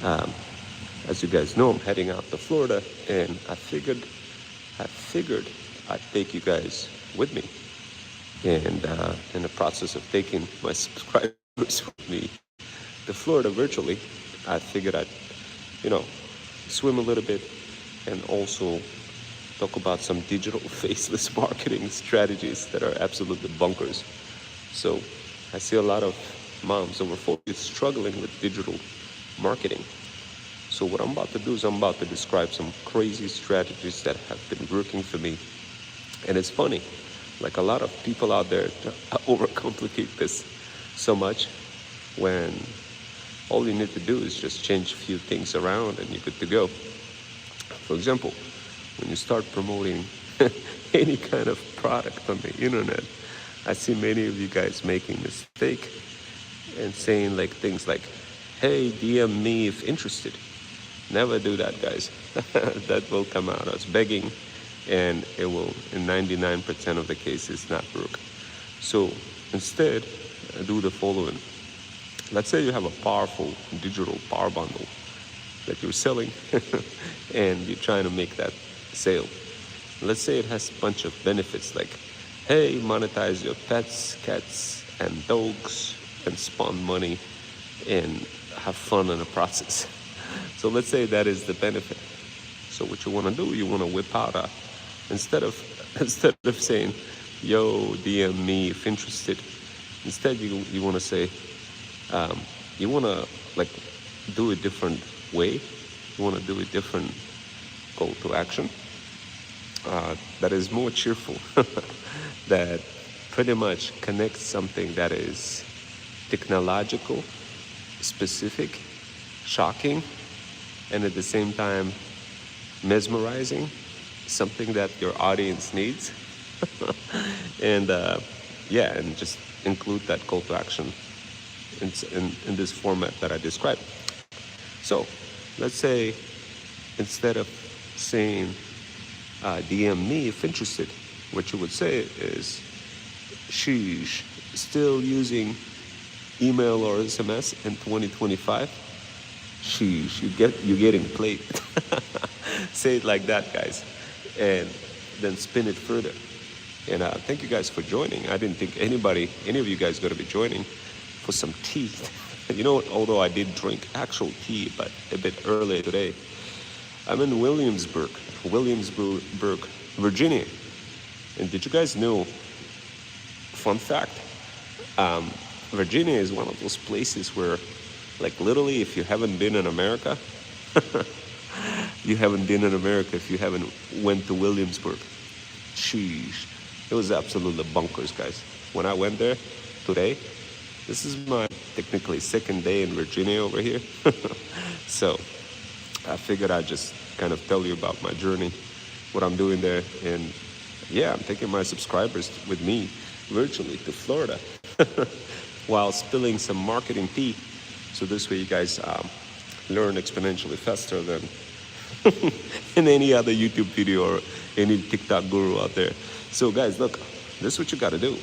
Um, as you guys know, I'm heading out to Florida, and I figured I'd take you guys with me. And in the process of taking my subscribers with me to Florida virtually, I figured I'd, you know, swim a little bit and also talk about some digital faceless marketing strategies that are absolutely bonkers. So I see a lot of moms over 40 struggling with digital marketing. So what I'm about to do is I'm about to describe some crazy strategies that have been working for me. And it's funny, like a lot of people out there overcomplicate this so much when all you need to do is just change a few things around and you're good to go. For example, when you start promoting any kind of product on the internet, I see many of you guys making mistake and saying like things like, hey, DM me if interested. Never do that, guys. That will come out as begging, and it will, in 99% of the cases, not work. So instead, do the following. Let's say you have a powerful digital power bundle that you're selling and you're trying to make that sale. Let's say it has a bunch of benefits like, hey, monetize your pets, cats, and dogs, and spawn money and have fun in the process. So let's say that is the benefit. So what you want to do, you want to whip out instead of saying, yo, DM me if interested. Instead, you want to say, you want to like do a different way. You want to do a different call to action that is more cheerful, that pretty much connects something that is technological, specific, shocking, and at the same time mesmerizing, something that your audience needs. And and just include that call to action in this format that I described. So let's say instead of saying DM me if interested, what you would say is, sheesh, still using email or SMS in 2025? Sheesh, you're getting played. Say it like that, guys, and then spin it further. And thank you guys for joining. I didn't think any of you guys going to be joining for some tea. You know what, although I did drink actual tea, but a bit earlier today. I'm in Williamsburg, Virginia. And did you guys know, fun fact, Virginia is one of those places where, like, literally, if you haven't been in America, you haven't been in America if you haven't went to Williamsburg. Sheesh. It was absolutely bonkers, guys. When I went there today, this is my technically second day in Virginia over here. So I figured I'd just kind of tell you about my journey, what I'm doing there. And yeah, I'm taking my subscribers with me virtually to Florida while spilling some marketing tea. So this way you guys learn exponentially faster than in any other YouTube video or any TikTok guru out there. So guys, look, this is what you got to do.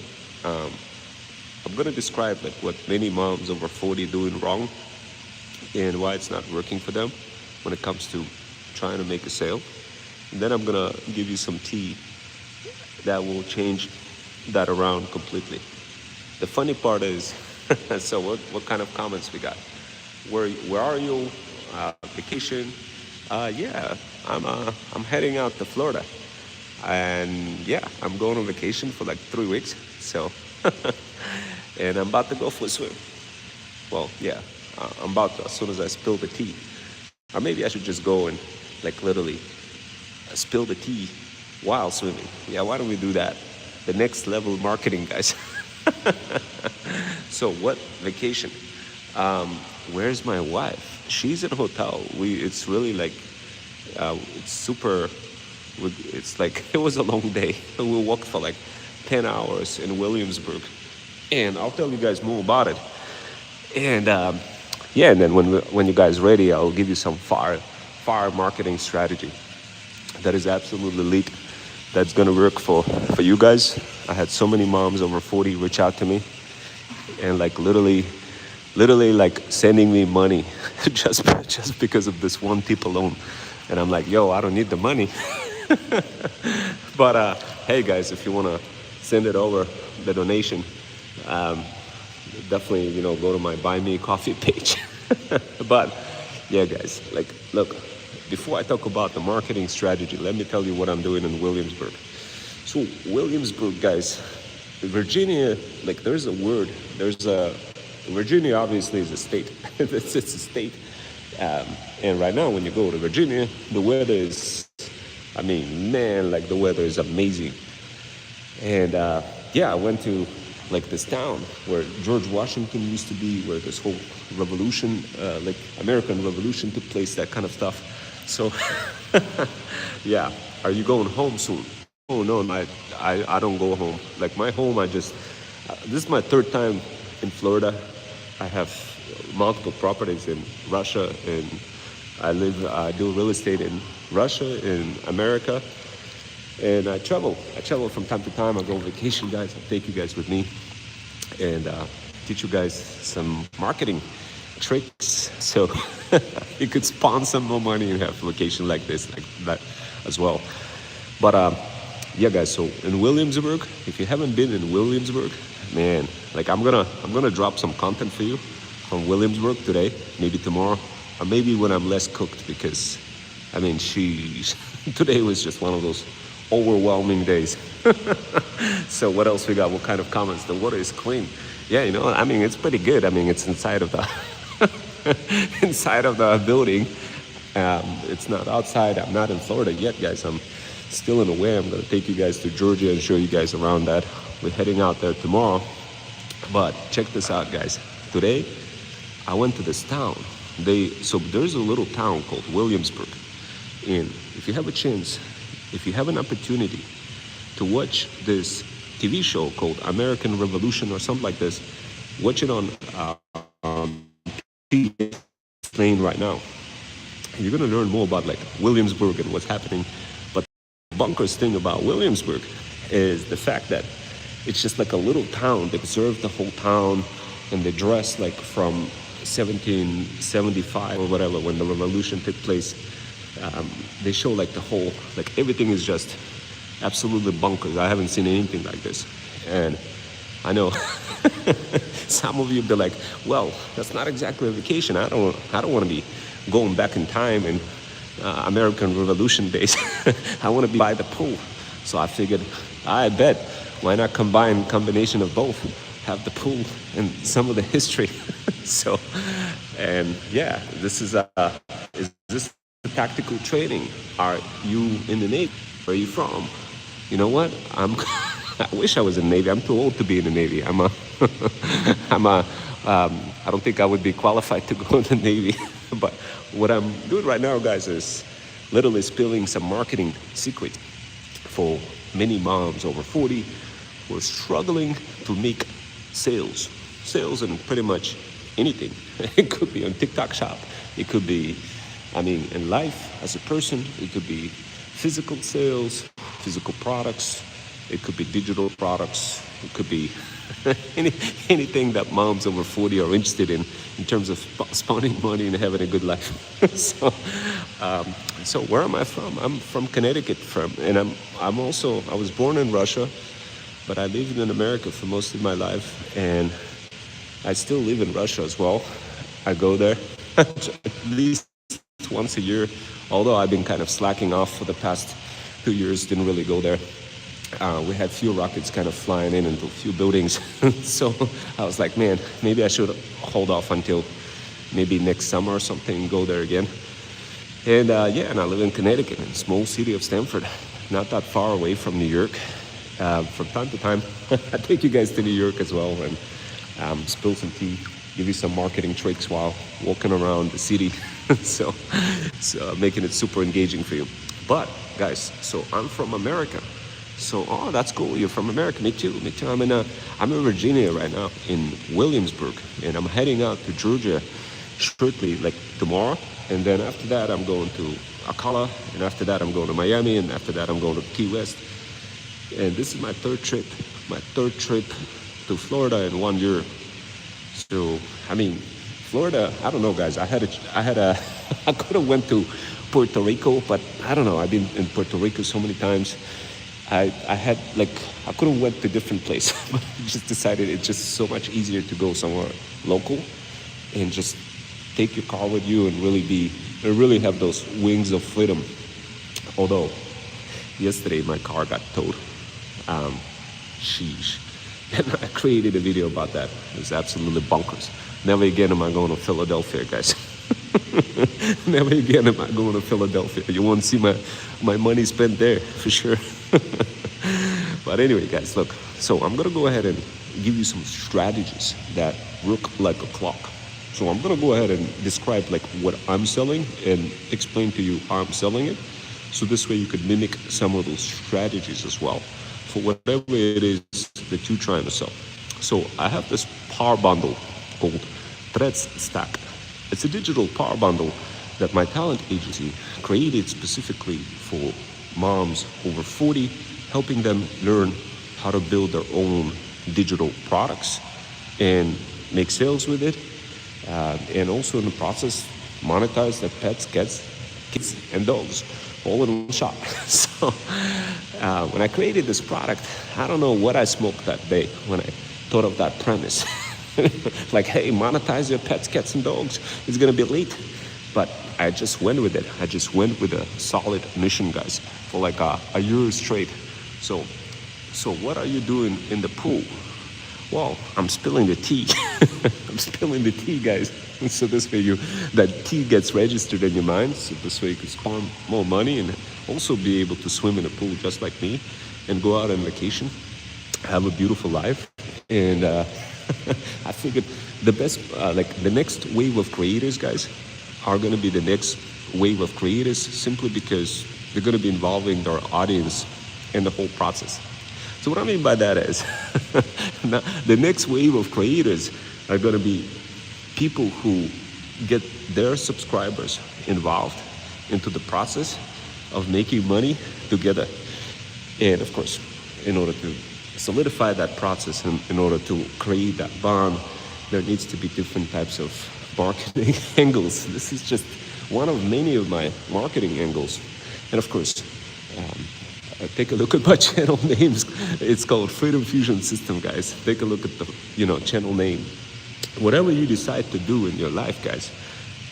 I'm going to describe like what many moms over 40 doing wrong and why it's not working for them when it comes to trying to make a sale. And then I'm going to give you some tea that will change that around completely. The funny part is, so what kind of comments we got? Where are you? Vacation? Yeah, I'm heading out to Florida. And yeah, I'm going on vacation for like 3 weeks. So, and I'm about to go for a swim. Well, yeah, I'm about to, as soon as I spill the tea. Or maybe I should just go and like literally spill the tea while swimming. Yeah, why don't we do that? The next level marketing, guys. So what vacation? Where's my wife? She's in a hotel. It's really like, it's super, it's like, it was a long day. We walked for like 10 hours in Williamsburg. And I'll tell you guys more about it. And yeah, and then when you guys ready, I'll give you some fire marketing strategy that is absolutely elite. That's gonna work for you guys. I had so many moms over 40 reach out to me and like literally literally like sending me money just because of this one tip alone. And I'm like, yo, I don't need the money. But hey guys, if you want to send it over, the donation, um, definitely, go to my Buy Me Coffee page. But yeah guys, like, look, before I talk about the marketing strategy, let me tell you what I'm doing in Williamsburg. So Williamsburg, guys, Virginia, like Virginia obviously is a state. It's a state. And right now when you go to Virginia, the weather is, man, like the weather is amazing. And yeah, I went to like this town where George Washington used to be, where this whole revolution, like American Revolution took place, that kind of stuff. So yeah, are you going home soon? Oh no, I don't go home. Like my home, this is my third time in Florida. I have multiple properties in Russia, and I do real estate in Russia, in America, and I travel from time to time. I go on vacation, guys. I take you guys with me, and teach you guys some marketing tricks, so you could spawn some more money and have a vacation like this, like that as well. But yeah guys, so in Williamsburg, if you haven't been in Williamsburg, man, like I'm gonna drop some content for you from Williamsburg today, maybe tomorrow, or maybe when I'm less cooked, because today was just one of those overwhelming days. So what else we got? What kind of comments? The water is clean. Yeah, it's pretty good. It's inside of the inside of the building. It's not outside. I'm not in Florida yet, guys. I'm still in a way. I'm gonna take you guys to Georgia and show you guys around that. We're heading out there tomorrow. But check this out, guys. Today, I went to this town. So there's a little town called Williamsburg. And if you have a chance, if you have an opportunity to watch this TV show called American Revolution or something like this, watch it on TV playing right now. You're gonna learn more about like Williamsburg and what's happening. But the bunkers thing about Williamsburg is the fact that it's just like a little town. They preserved the whole town, and they dress like from 1775 or whatever, when the revolution took place. They show like the whole, like everything is just absolutely bunkers. I haven't seen anything like this. And I know some of you be like, well, that's not exactly a vacation. I don't want to be going back in time in American Revolution days. I want to be by the pool. So I figured, I bet, why not combination of both? Have the pool and some of the history. So, and yeah, this is this tactical training? Are you in the Navy? Where are you from? You know what? I wish I was in the Navy. I'm too old to be in the Navy. I don't think I would be qualified to go in the Navy. But what I'm doing right now, guys, is literally spilling some marketing secret for many moms over 40 who are struggling to make sales in pretty much anything. It could be on TikTok shop. It could be, in life as a person. It could be physical sales, physical products. It could be digital products. It could be anything that moms over 40 are interested in terms of spending money and having a good life. So where am I from? I'm from Connecticut, and I was born in Russia, but I lived in America for most of my life, and I still live in Russia as well. I go there at least once a year, although I've been kind of slacking off for the past 2 years, didn't really go there. We had few rockets kind of flying in into a few buildings. So I was like, man, maybe I should hold off until maybe next summer or something and go there again. And and I live in Connecticut, in a small city of Stamford, not that far away from New York. From time to time, I take you guys to New York as well and spill some tea, give you some marketing tricks while walking around the city. so making it super engaging for you. But guys, so I'm from America. So, oh, that's cool. You're from America. Me too. I'm in Virginia right now, in Williamsburg, and I'm heading out to Georgia shortly, like tomorrow. And then after that, I'm going to Ocala, and after that, I'm going to Miami, and after that, I'm going to Key West. And this is my third trip to Florida in 1 year. So, I mean, Florida, I don't know, guys. I could have went to Puerto Rico, but I don't know. I've been in Puerto Rico so many times. I had like, I could have went to different place, but I just decided it's just so much easier to go somewhere local and just take your car with you and really have those wings of freedom. Although, yesterday my car got towed. Sheesh. And I created a video about that. It was absolutely bonkers. Never again am I going to Philadelphia, guys. Never again am I going to Philadelphia. You won't see my money spent there, for sure. But anyway, guys, look. So I'm going to go ahead and give you some strategies that work like a clock. So I'm going to go ahead and describe like what I'm selling and explain to you how I'm selling it. So this way you could mimic some of those strategies as well for whatever it is that you're trying to sell. So I have this power bundle called Threads Stack. It's a digital power bundle that my talent agency created specifically for moms over 40, helping them learn how to build their own digital products and make sales with it, and also in the process monetize their pets, cats, kids, and dogs all in one shot. So when I created this product, I don't know what I smoked that day when I thought of that premise. Like, hey, monetize your pets, cats, and dogs. It's gonna be late. But I just went with it. I just went with a solid mission, guys, for like a year straight. So what are you doing in the pool? Well, I'm spilling the tea. I'm spilling the tea, guys. So this way that tea gets registered in your mind. So this way you can spawn more money and also be able to swim in a pool just like me and go out on vacation, have a beautiful life. And I figured the best, like the next wave of creators, guys, are going to be the next wave of creators simply because they're going to be involving their audience in the whole process. So what I mean by that is now, the next wave of creators are going to be people who get their subscribers involved into the process of making money together. And of course, in order to solidify that process and in order to create that bond, there needs to be different types of marketing angles. This is just one of many of my marketing angles. And of course, take a look at my channel names. It's called Freedom Fusion System, guys. Take a look at the channel name. Whatever you decide to do in your life, guys,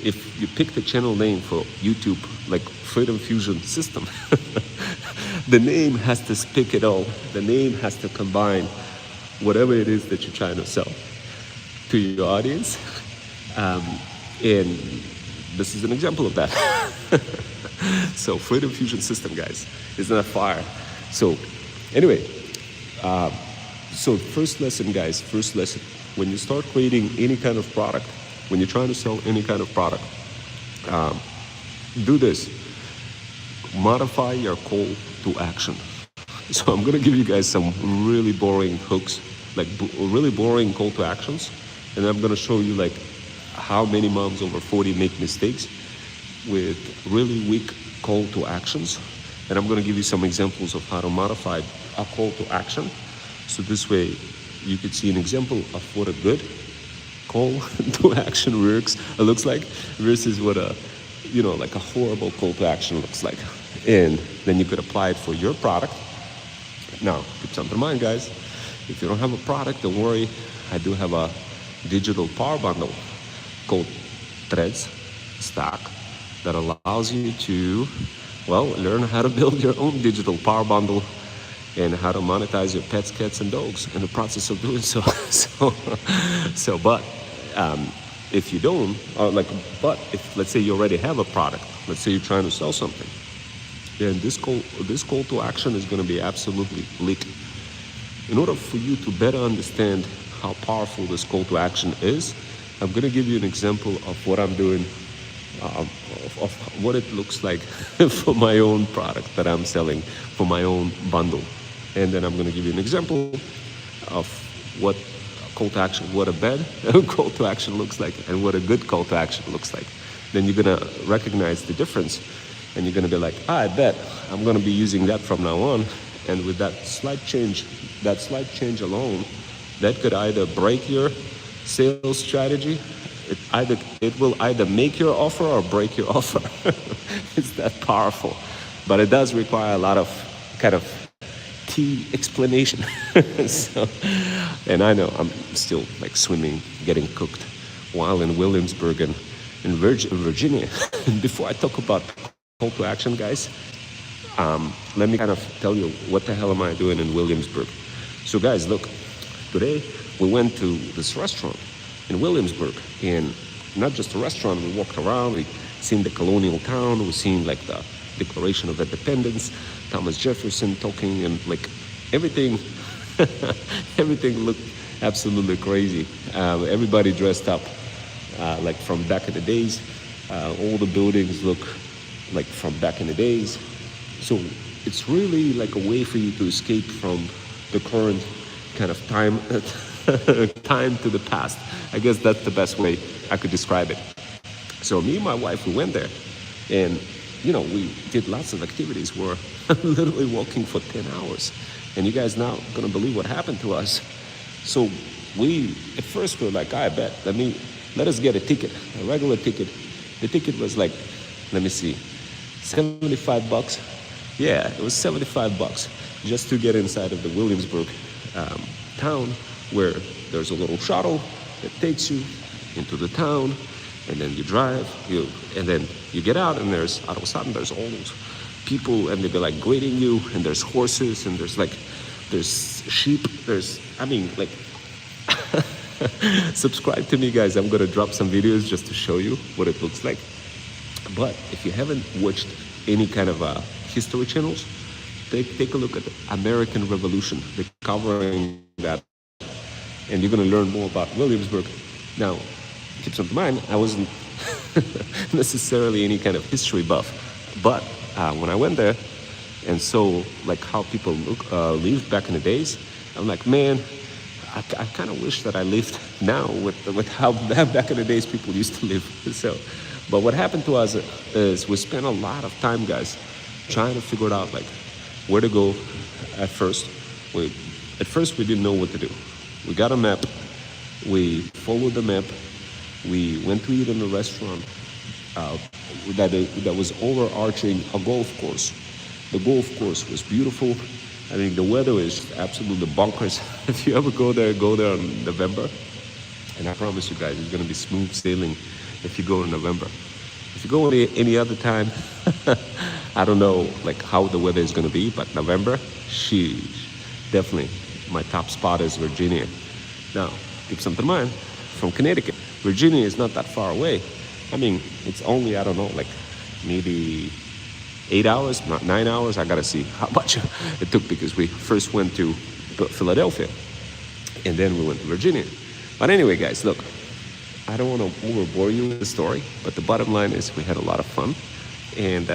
if you pick the channel name for YouTube, like Freedom Fusion System, the name has to speak it all. The name has to combine whatever it is that you're trying to sell to your audience. And this is an example of that. So Freedom Fusion System, guys, is not fire. So anyway, so first lesson, guys, when you start creating any kind of product, when you're trying to sell any kind of product, do this. Modify your call to action. So I'm gonna give you guys some really boring hooks, like really boring call to actions, and I'm gonna show you like how many moms over 40 make mistakes with really weak call to actions. And I'm gonna give you some examples of how to modify a call to action. So this way you could see an example of what a good call to action looks like versus what a like a horrible call to action looks like. And then you could apply it for your product. Now, keep something in mind, guys. If you don't have a product, don't worry. I do have a digital power bundle called Threads Stack that allows you to, learn how to build your own digital power bundle and how to monetize your pets, cats, and dogs in the process of doing so. But if you don't, but if let's say you already have a product, let's say you're trying to sell something, then this call to action is going to be absolutely lit. In order for you to better understand how powerful this call to action is, I'm going to give you an example of what I'm doing, of what it looks like for my own product that I'm selling, for my own bundle. And then I'm going to give you an example of what call to action, what a bad call to action looks like and what a good call to action looks like. Then you're going to recognize the difference and you're going to be like, I bet I'm going to be using that from now on. And with that slight change alone, that could either break your sales strategy. It will either make your offer or break your offer. It's that powerful, but it does require a lot of kind of tea explanation. So, and I know I'm still like swimming, getting cooked while in Williamsburg and in Virginia. Before I talk about call to action, guys, let me kind of tell you what the hell am I doing in Williamsburg. So guys, look, today we went to this restaurant in Williamsburg, and not just a restaurant, we walked around, we seen the colonial town, we seen like the Declaration of Independence, Thomas Jefferson talking, and like everything, everything looked absolutely crazy. Everybody dressed up like from back in the days. All the buildings look like from back in the days. So it's really like a way for you to escape from the current kind of time time to the past. I guess that's the best way I could describe it. So me and my wife, we went there, and we did lots of activities. We're literally walking for 10 hours. And you guys now gonna believe what happened to us. So we, at first we were like, I bet, let us get a ticket, a regular ticket. The ticket was like, let me see, $75. Yeah, it was $75 just to get inside of the Williamsburg town, where there's a little shuttle that takes you into the town, and then you drive, and then you get out, and all of a sudden there's all those people, and they're like greeting you, and there's horses, and there's sheep, subscribe to me, guys. I'm gonna drop some videos just to show you what it looks like. But if you haven't watched any kind of history channels, take a look at the American Revolution. They're covering that, and you're gonna learn more about Williamsburg. Now, keep something in mind, I wasn't necessarily any kind of history buff, but when I went there and saw like how people lived back in the days, I'm like, man, I kind of wish that I lived now with how back in the days people used to live. So, but what happened to us is we spent a lot of time, guys, trying to figure it out, like where to go. At first we didn't know what to do. We got a map, we followed the map, we went to eat in a restaurant that was overarching a golf course. The golf course was beautiful. I mean, the weather is absolutely bonkers. If you ever go there in November. And I promise you guys, it's gonna be smooth sailing if you go in November. If you go any other time, I don't know like how the weather is gonna be, but November, sheesh, definitely my top spot is Virginia. Now, keep something in mind, from Connecticut, Virginia is not that far away. I mean, it's only, I don't know, like maybe 8 hours, not 9 hours. I gotta see how much it took, because we first went to Philadelphia and then we went to Virginia. But anyway, guys, look, I don't want to overbore you with the story, but the bottom line is we had a lot of fun. And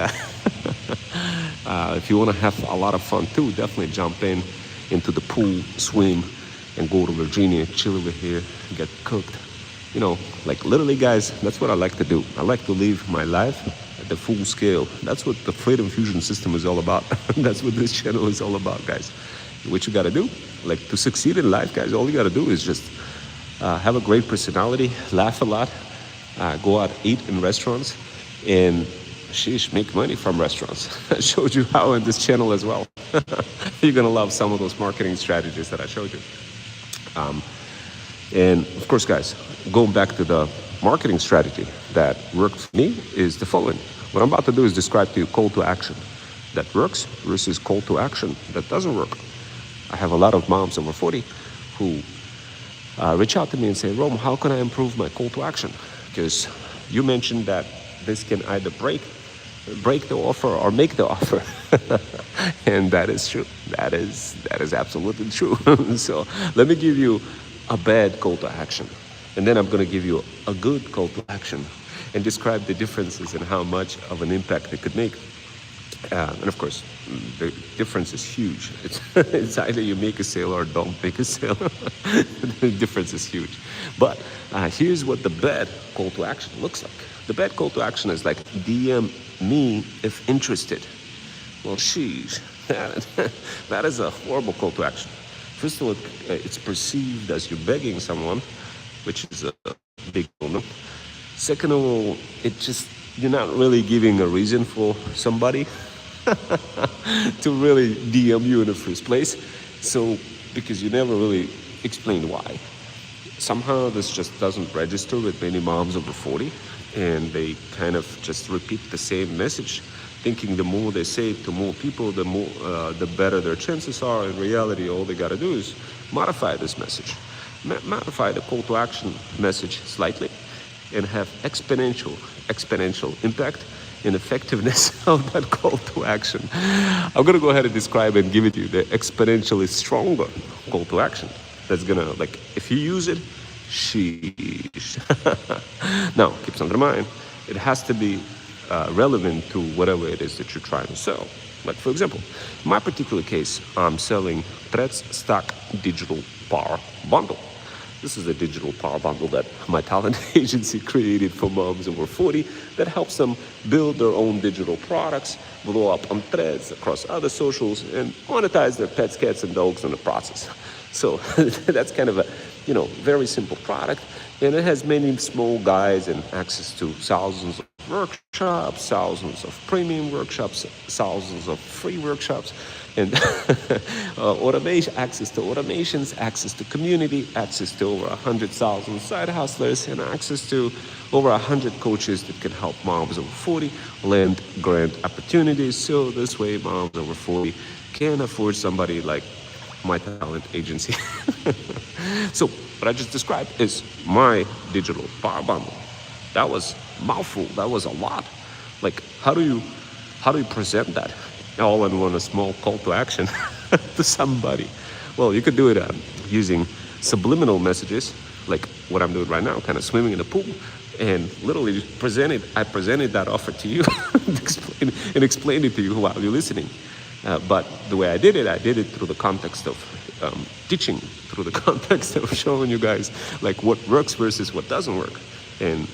if you want to have a lot of fun too, definitely jump into the pool, swim, and go to Virginia, chill over here, get cooked. Like literally, guys, that's what I like to do. I like to live my life at the full scale. That's what the Freedom Fusion system is all about. That's what this channel is all about, guys. What you gotta do, like to succeed in life, guys, all you gotta do is just have a great personality, laugh a lot, go out, eat in restaurants, and sheesh, make money from restaurants. I showed you how in this channel as well. You're gonna love some of those marketing strategies that I showed you. And of course, guys, going back to the marketing strategy that worked for me is the following. What I'm about to do is describe to you call to action that works versus call to action that doesn't work. I have a lot of moms over 40 who reach out to me and say, Rome, how can I improve my call to action? Because you mentioned that this can either break the offer or make the offer. And that is true. That is absolutely true. So let me give you a bad call to action, and then I'm going to give you a good call to action and describe the differences and how much of an impact it could make. And of course, the difference is huge. It's either you make a sale or don't make a sale. The difference is huge. But here's what the bad call to action looks like. The bad call to action is like, DM me if interested. Well, sheesh, that is a horrible call to action. First of all, it's perceived as you're begging someone which is a big no. Second of all, you're not really giving a reason for somebody to really DM you in the first place. So, because you never really explained why. Somehow this just doesn't register with many moms over 40, and they kind of just repeat the same message, thinking the more they say it to more people, the better their chances are. In reality, all they gotta do is modify this message, modify the call to action message slightly, and have exponential impact and effectiveness of that call to action. I'm gonna go ahead and describe and give it to you the exponentially stronger call to action. That's gonna, like, if you use it, sheesh. Now, keep under mind, it has to be relevant to whatever it is that you're trying to sell. Like, for example, in my particular case, I'm selling Threads Stack Digital Power Bundle. This is a digital power bundle that my talent agency created for moms over 40 that helps them build their own digital products, blow up on Threads, across other socials, and monetize their pets, cats, and dogs in the process. So that's kind of a, very simple product, and it has many small guides and access to thousands of workshops, thousands of premium workshops, thousands of free workshops, and automation, access to automations, access to community, access to over 100,000 side hustlers, and access to over 100 coaches that can help moms over 40 land grant opportunities. So this way, moms over 40 can afford somebody like my talent agency. So what I just described is my digital power bundle. That was a mouthful. That was a lot. Like, how do you present that all in one, a small call to action to somebody? Well, you could do it using subliminal messages, like what I'm doing right now, kind of swimming in a pool, and literally I presented that offer to you and explained it to you while you're listening. But the way I did it through the context of teaching, through the context of showing you guys like what works versus what doesn't work. And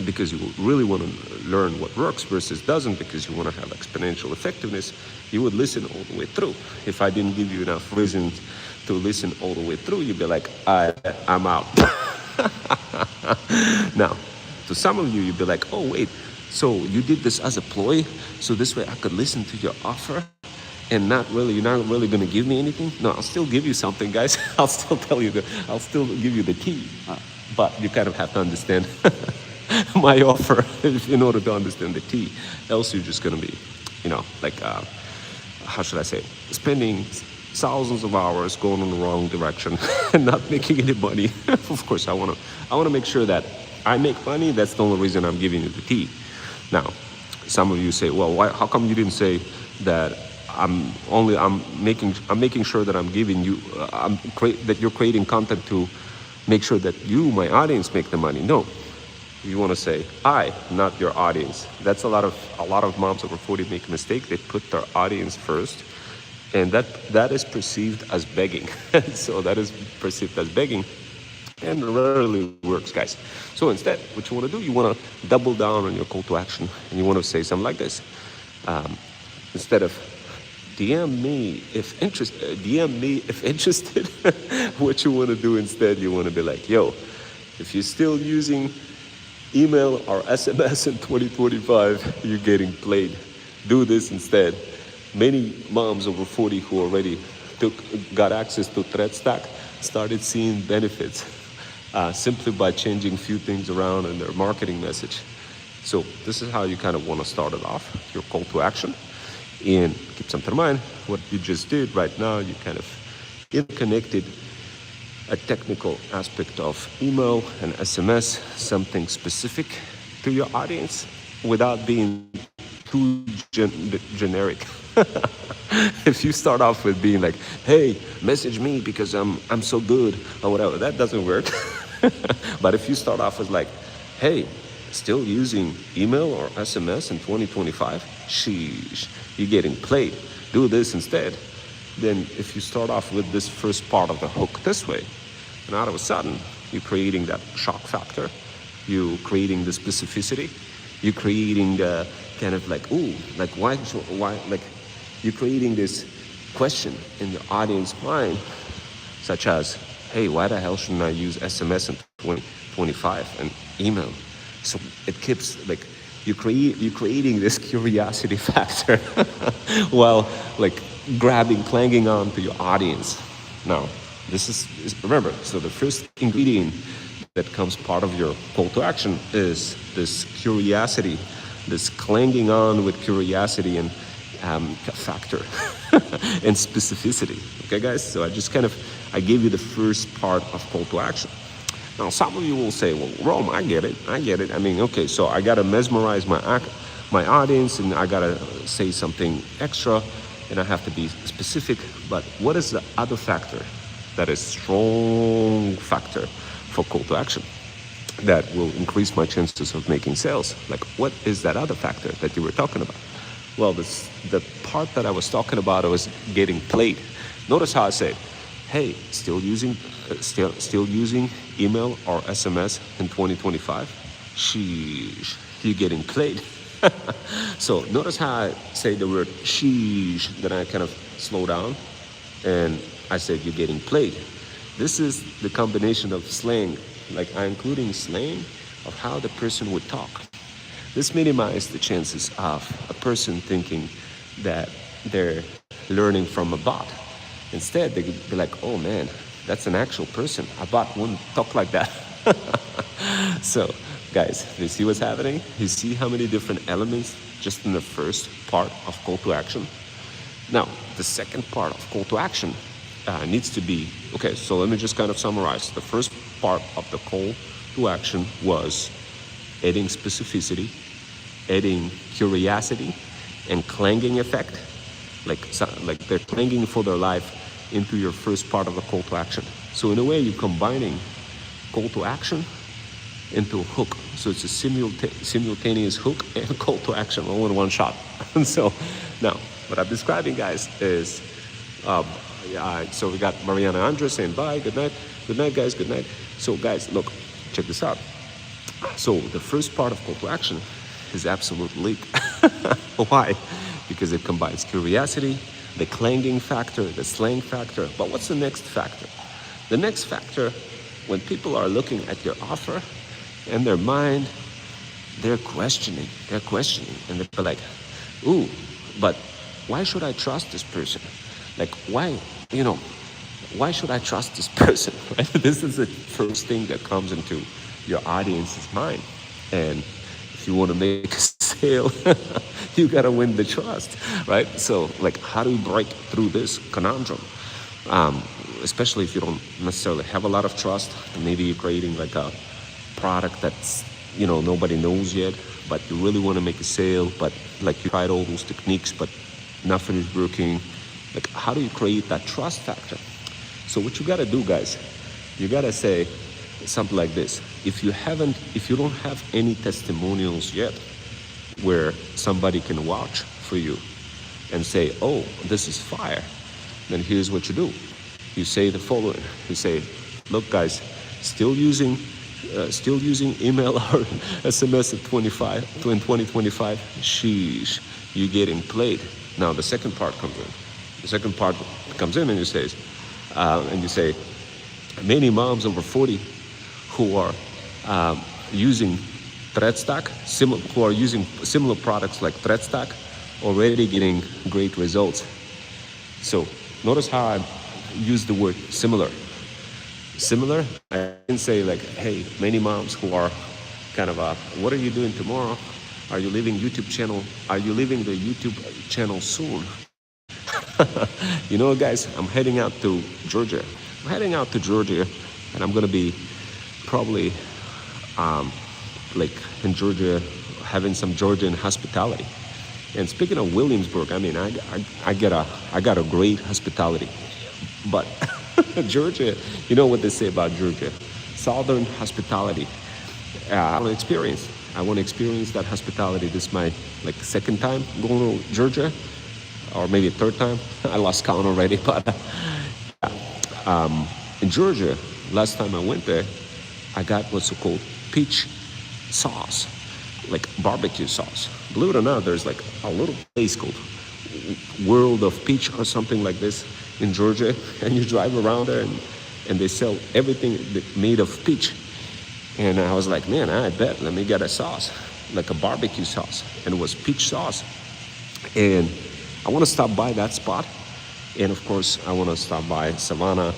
because you really want to learn what works versus doesn't, because you want to have exponential effectiveness, you would listen all the way through. If I didn't give you enough reasons to listen all the way through, you'd be like, I'm out. Now, to some of you, you'd be like, oh, wait, so you did this as a ploy, so this way I could listen to your offer and you're not really going to give me anything? No, I'll still give you something, guys. I'll still give you the key. But you kind of have to understand my offer in order to understand the tea. Else you're just going to be, how should I say, spending thousands of hours going in the wrong direction and not making any money. Of course, I want to make sure that I make money. That's the only reason I'm giving you the tea. Now, some of you say, well, how come you didn't say that I'm making sure that I'm giving you, that you're creating content to make sure that you, my audience, make the money? No, you want to say I, not your audience. That's a lot of moms over 40 make a mistake. They put their audience first, and that is perceived as begging. So that is perceived as begging, and rarely works, guys. So instead, what you want to do, you want to double down on your call to action, and you want to say something like this. Instead of DM me if interested, what you want to do instead, you want to be like, yo, if you're still using email or SMS in 2025, you're getting played. Do this instead. Many moms over 40 who already got access to ThreadStack started seeing benefits simply by changing a few things around in their marketing message. So this is how you kind of want to start it off, your call to action. And keep something in mind, what you just did right now, you kind of interconnected a technical aspect of email and SMS, something specific to your audience without being too generic. If you start off with being like, hey, message me because I'm so good or whatever, that doesn't work. But if you start off with like, hey, still using email or SMS in 2025? Sheesh, you're getting played. Do this instead. Then if you start off with this first part of the hook this way, and all of a sudden, you're creating that shock factor, you're creating the specificity, you're creating the kind of like, ooh, like why, like you're creating this question in the audience mind, such as, hey, why the hell shouldn't I use SMS in 2025 and email. So it keeps like you're creating this curiosity factor while like clanging on to your audience. Now, remember, so the first ingredient that comes part of your call to action is this curiosity, this clanging on with curiosity and factor and specificity. Okay, guys? So I gave you the first part of call to action. Now, some of you will say, well, Rome, I get it. I mean, okay, so I got to mesmerize my audience and I got to say something extra and I have to be specific. But what is the other factor that is strong factor for call to action that will increase my chances of making sales? Like, what is that other factor that you were talking about? Well, the part that I was talking about was getting played. Notice how I said, hey, still using email or SMS in 2025? Sheesh, you're getting played. So notice how I say the word sheesh, then I kind of slow down and I said you're getting played. This is the combination of slang, like I'm including slang of how the person would talk. This minimizes the chances of a person thinking that they're learning from a bot. Instead, they could be like, oh man, that's an actual person. A bot wouldn't talk like that. So, guys, you see what's happening? You see how many different elements just in the first part of call to action? Now, the second part of call to action needs to be, okay, so let me just kind of summarize. The first part of the call to action was adding specificity, adding curiosity, and clanging effect. Like they're clanging for their life into your first part of the call to action. So in a way, you're combining call to action into a hook. So it's a simultaneous hook and call to action all in one shot. And so now, what I'm describing, guys, is so we got Mariana Andres saying bye, good night, guys, good night. So guys, look, check this out. So the first part of call to action is absolute leak. Why? Because it combines curiosity, the clanging factor, the slang factor. But what's the next factor? The next factor, when people are looking at your offer in their mind, they're questioning, and they're like, ooh, but why should I trust this person? Like, why should I trust this person? Right? This is the first thing that comes into your audience's mind. And if you want to make a sale, you got to win the trust, right? So, like, how do you break through this conundrum? Especially if you don't necessarily have a lot of trust, and maybe you're creating like a product that's, nobody knows yet, but you really want to make a sale, but like you tried all those techniques, but nothing is working. Like, how do you create that trust factor? So what you got to do, guys, you got to say something like this. If you don't have any testimonials yet where somebody can vouch for you and say, oh, this is fire, then here's what you do. You say the following. You say, look, guys, still using email or SMS at 2025, sheesh, you're getting played. Now the second part comes in. The second part comes in and you say, many moms over 40 who are using ThreadStack, who are using similar products like ThreadStack, already getting great results. So notice how I use the word similar. Similar, I can say like, hey, many moms who are kind of, what are you doing tomorrow? Are you leaving YouTube channel? Are you leaving the YouTube channel soon? Guys, I'm heading out to Georgia. And I'm gonna be probably like in Georgia, having some Georgian hospitality. And speaking of Williamsburg, I mean, I got a great hospitality. But Georgia, you know what they say about Georgia? Southern hospitality. I want to experience that hospitality. This is my second time going to Georgia, or maybe a third time. I lost count already. But in Georgia, last time I went there, I got what's called peach sauce, like barbecue sauce. Believe it or not, there's like a little place called World of Peach or something like this in Georgia, and you drive around there and they sell everything made of peach. And I was like, man, I bet, let me get a sauce, like a barbecue sauce. And it was peach sauce. And I want to stop by that spot. And of course, I want to stop by Savannah.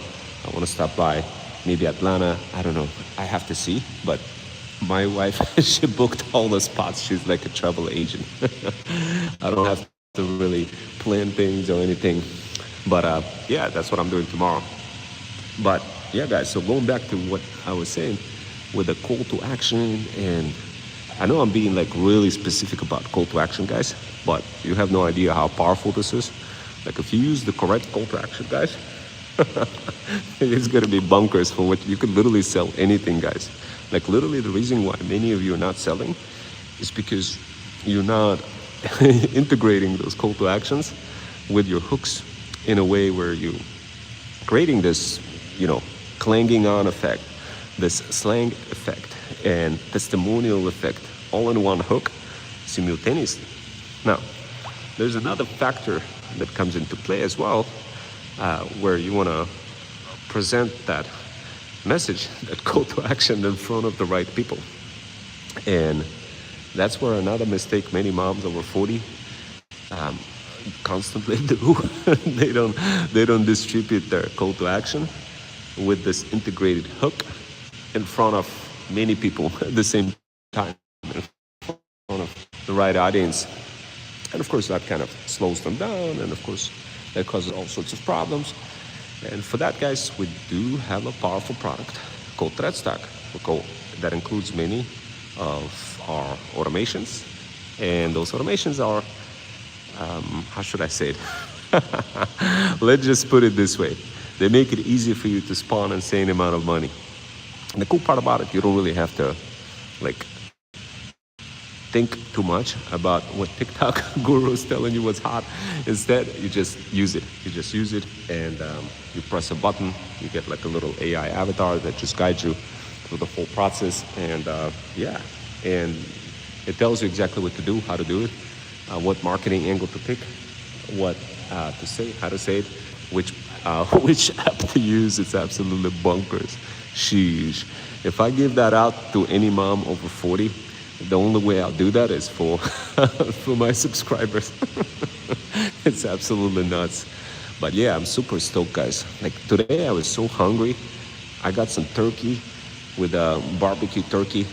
I want to stop by maybe Atlanta. I don't know. I have to see. But my wife, she booked all the spots. She's like a travel agent. I don't have to really plan things or anything. But yeah, that's what I'm doing tomorrow. But yeah, guys, so going back to what I was saying with the call to action, and I know I'm being like really specific about call to action, guys, but you have no idea how powerful this is. Like if you use the correct call to action, guys, it's gonna be bunkers for what you could literally sell anything, guys. Like literally the reason why many of you are not selling is because you're not integrating those call to actions with your hooks in a way where you creating this, clanging on effect, this slang effect and testimonial effect all in one hook simultaneously. Now, there's another factor that comes into play as well, where you want to present that message, that call to action in front of the right people. And that's where another mistake many moms over 40 constantly do. they don't distribute their call to action with this integrated hook in front of many people at the same time, in front of the right audience. And of course that kind of slows them down, and of course that causes all sorts of problems. And for that, guys, we do have a powerful product called ThreadStack that includes many of our automations. And those automations are, how should I say it? Let's just put it this way. They make it easy for you to spawn an insane amount of money. And the cool part about it, you don't really have to think too much about what TikTok guru is telling you what's hot. Instead, you just use it. You just use it, and you press a button. You get like a little AI avatar that just guides you through the whole process. And and it tells you exactly what to do, how to do it, what marketing angle to pick, what to say, how to say it, which app to use. It's absolutely bonkers. Sheesh. If I give that out to any mom over 40, the only way I'll do that is for for my subscribers. It's absolutely nuts. But yeah, I'm super stoked, guys. Like today I was so hungry. I got some turkey with barbecue turkey.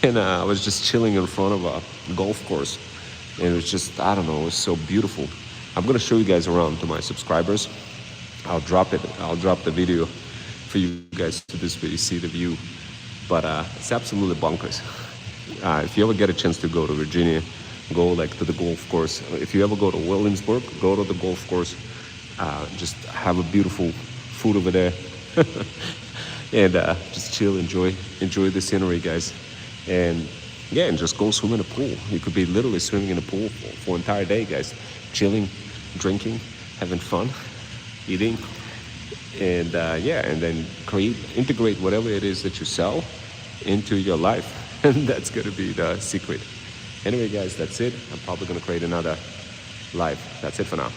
And I was just chilling in front of a golf course. And it was just, I don't know, it was so beautiful. I'm gonna show you guys around to my subscribers. I'll drop the video for you guys to this way you see the view. But it's absolutely bonkers. If you ever get a chance to go to Virginia, go like to the golf course. If you ever go to Williamsburg, go to the golf course. Just have a beautiful food over there. And just chill, enjoy the scenery, guys. And yeah, and just go swim in a pool. You could be literally swimming in a pool for an entire day, guys. Chilling, drinking, having fun, eating. And and then integrate whatever it is that you sell into your life. And that's gonna be the secret. Anyway, guys, that's it. I'm probably gonna create another live. That's it for now.